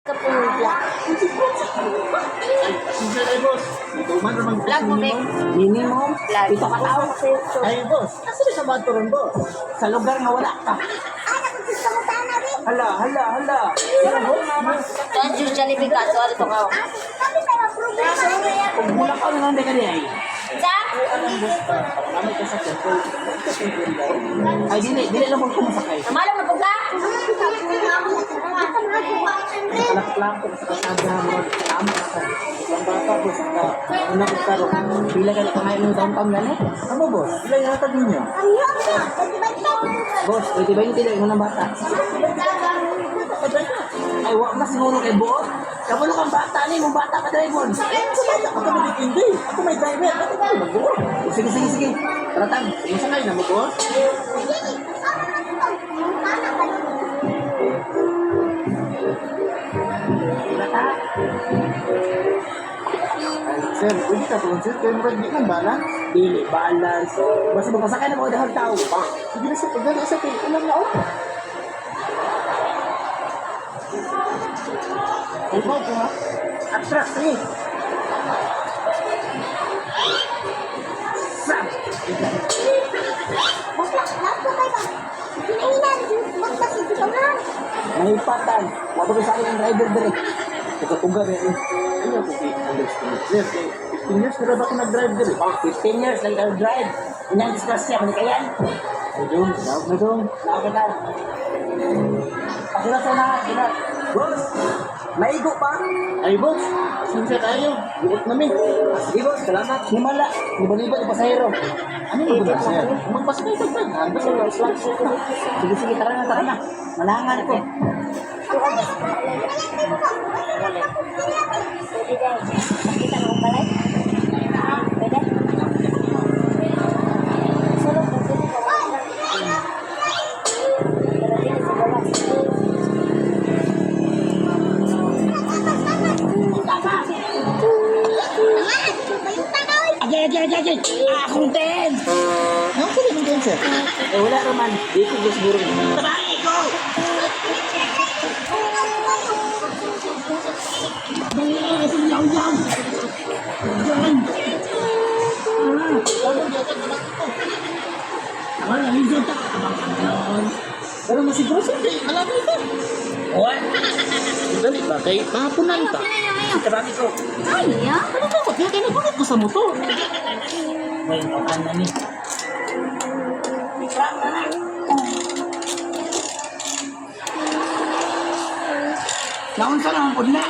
Kapulya. Ay, boss. Ituman naman Vlog mo, Bek. Minimum. Vlog. Pito ka tao. Ay, boss. Kasi sa bato ron, boss. Sa lugar na wala ka. Hala. Yan, boss. Tuan Diyos dyan ibigat. So, ano ito ka? Kung mula ka naman ka niya. Sa? Kami ka sa temple. Ay, dili lang mo kumasakay. Namalang na pagka? Kalak-kalak ko sa kasada mo. Tama ka. Isang bata ko sa una ko karo. Pila ka na kangayon ng downtown gani? Ano, boss? Pila yung natag ninyo? Boss, 20-20 lang yung unang bata. Ay, wak na siguro kay boss. Kamu kang bata ni, mong bata ka driver. Sa bata ka kami hindi. Ako may driver. Ako may mag-boss. Sige. Taratang, sige sakay na mo, boss. Sir, pwede ka po, sir. Kaya murag di kang balance. Dili, balance. Basta magpasakay na mga dahang tao. Sige na, sir. Pagdala sa akin. Ulang na, oh. Ay, ba, ha? Atras, eh. Sam! May patan. Wala ko sa akin ang driver dire. Pagkapugar eh. Ano ko understand? Yes, 15 years na ba ako nag-drive dire? 15 years na nag-drive. Inyang disgrasya, manikayan. Medong, laog na. Pagkila sa na. Boss, maigo pa? Ay, boss. Sinsa tayo. Buot namin. Sige, boss. Salamat. Himala. Liba-liba yung pasahero. Ano yung ba, sir? Magpasakay sa pag. Sige, tara na. Malangan ko. Pwede dahil. Nakita na kong balay? Pwede? Sulong mo, pwede ka. Pero din sa bawas. Agay. Akong ten. Ano ko din ten, sir? Wala naman. Dito ko siguro. Tabae ko! Pero masiguro sir, alam mo ito. What? Dali ba? Kay mahapunan ka. Karami ko. Ay, ya? Ano ba? Kaya kinagulit ko sa motor. May makan na ni. Naon sa lang po na.